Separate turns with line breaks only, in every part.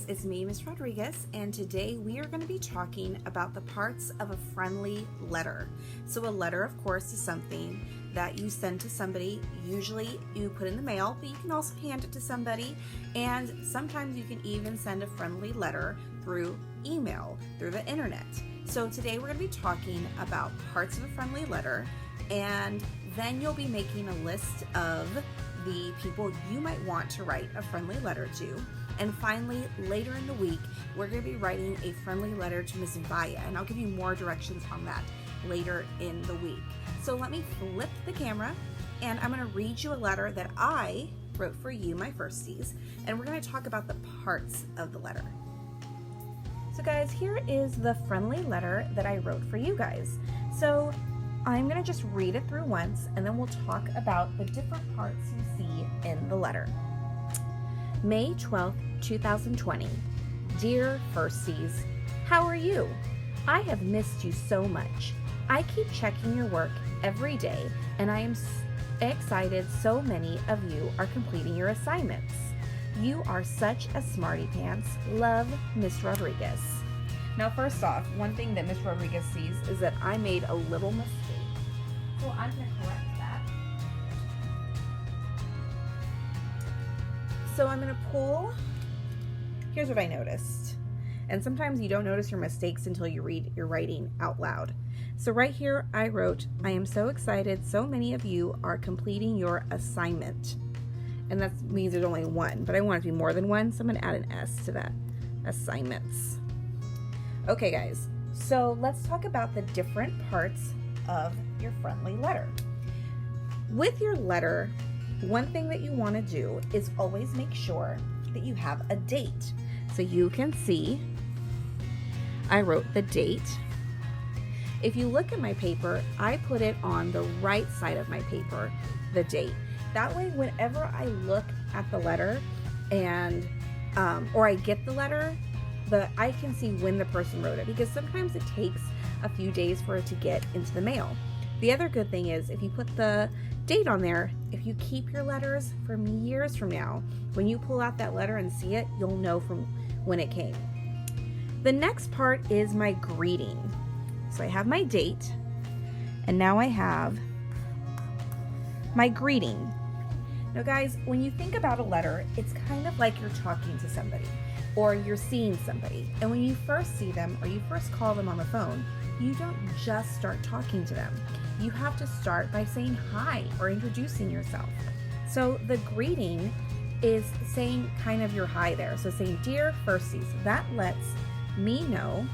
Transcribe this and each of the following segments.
it's me, Miss Rodriguez, and today we are going to be talking about the parts of a friendly letter. So a letter, of course, is something that you send to somebody. Usually you put in the mail, but you can also hand it to somebody, and sometimes you can even send a friendly letter through email, through the internet. So today we're going to be talking about parts of a friendly letter, and then you'll be making a list of the people you might want to write a friendly letter to. And finally, later in the week, we're going to be writing a friendly letter to Miss Vaya, and I'll give you more directions on that later in the week. So let me flip the camera, and I'm going to read you a letter that I wrote for you, my firsties, and we're going to talk about the parts of the letter. So guys, here is the friendly letter that I wrote for you guys. So I'm going to just read it through once, and then we'll talk about the different parts you see in the letter. May 12th, 2020. Dear Firsties, how are you? I have missed you so much. I keep checking your work every day, and I am excited so many of you are completing your assignments. You are such a smarty pants. Love, Miss Rodriguez. Now, first off, one thing that Miss Rodriguez sees is that I made a little mistake. So I'm going to correct that. So I'm going to pull, here's what I noticed. And sometimes you don't notice your mistakes until you read your writing out loud. So right here I wrote, I am so excited so many of you are completing your assignment. And that means there's only one, but I want it to be more than one, so I'm going to add an S to that, assignments. Okay guys, so let's talk about the different parts of your friendly letter. With your letter, one thing that you want to do is always make sure that you have a date. So you can see I wrote the date. If you look at my paper, I put it on the right side of my paper, the date. That way, whenever I look at the letter and or I get the letter, I can see when the person wrote it, because sometimes it takes a few days for it to get into the mail. The other good thing is if you put the date on there, if you keep your letters from years from now, when you pull out that letter and see it, you'll know from when it came. The next part is my greeting. So I have my date, and now I have my greeting. Now guys, when you think about a letter, it's kind of like you're talking to somebody or you're seeing somebody. And when you first see them or you first call them on the phone, you don't just start talking to them. You have to start by saying hi or introducing yourself. So the greeting is saying kind of your hi there. So saying, dear Firsties, that lets me know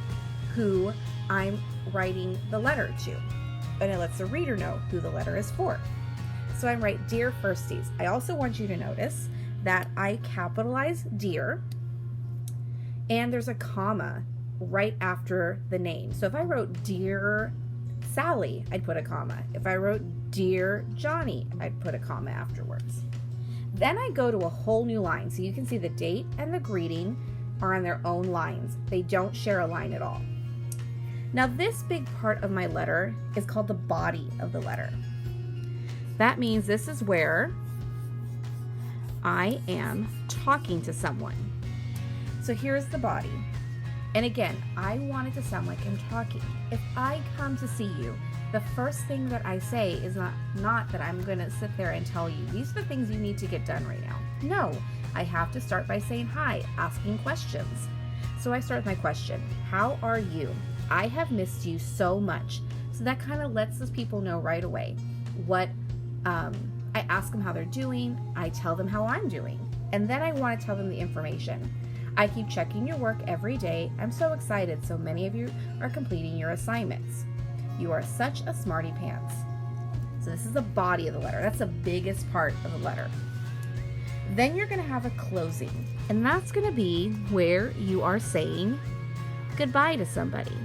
who I'm writing the letter to. And it lets the reader know who the letter is for. So I write, dear Firsties. I also want you to notice that I capitalize dear, and there's a comma right after the name. So if I wrote dear Sally, I'd put a comma. If I wrote dear Johnny, I'd put a comma afterwards. Then I go to a whole new line. So you can see the date and the greeting are on their own lines. They don't share a line at all. Now this big part of my letter is called the body of the letter. That means this is where I am talking to someone. So here's the body. And again, I want it to sound like I'm talking. If I come to see you, the first thing that I say is not that I'm going to sit there and tell you, these are the things you need to get done right now. No, I have to start by saying hi, asking questions. So I start with my question, how are you? I have missed you so much. So that kind of lets those people know right away what, I ask them how they're doing, I tell them how I'm doing, and then I want to tell them the information. I keep checking your work every day. I'm so excited so many of you are completing your assignments. You are such a smarty pants. So this is the body of the letter. That's the biggest part of the letter. Then you're going to have a closing, and that's going to be where you are saying goodbye to somebody.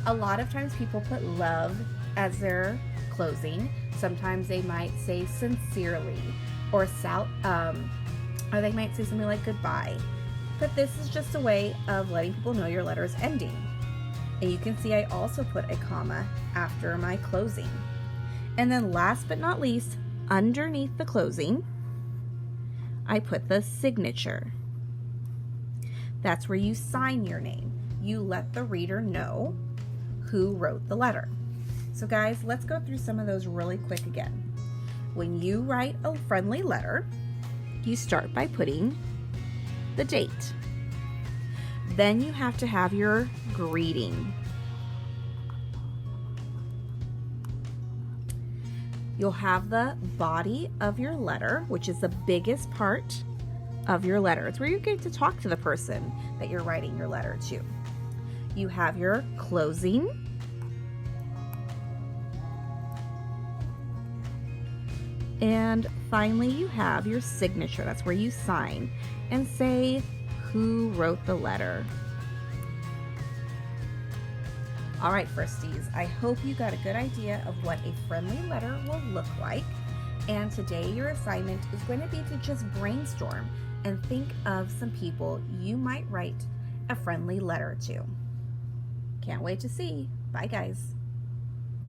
A lot of times people put love as their closing. Sometimes they might say sincerely or they might say something like goodbye. But this is just a way of letting people know your letter is ending. And you can see I also put a comma after my closing. And then last but not least, underneath the closing, I put the signature. That's where you sign your name. You let the reader know who wrote the letter. So guys, let's go through some of those really quick again. When you write a friendly letter, you start by putting the date. Then you have to have your greeting. You'll have the body of your letter, which is the biggest part of your letter. It's where you get to talk to the person that you're writing your letter to. You have your closing. And finally, you have your signature. That's where you sign and say who wrote the letter. All right, firsties, I hope you got a good idea of what a friendly letter will look like. And today your assignment is going to be to just brainstorm and think of some people you might write a friendly letter to. Can't wait to see. Bye, guys.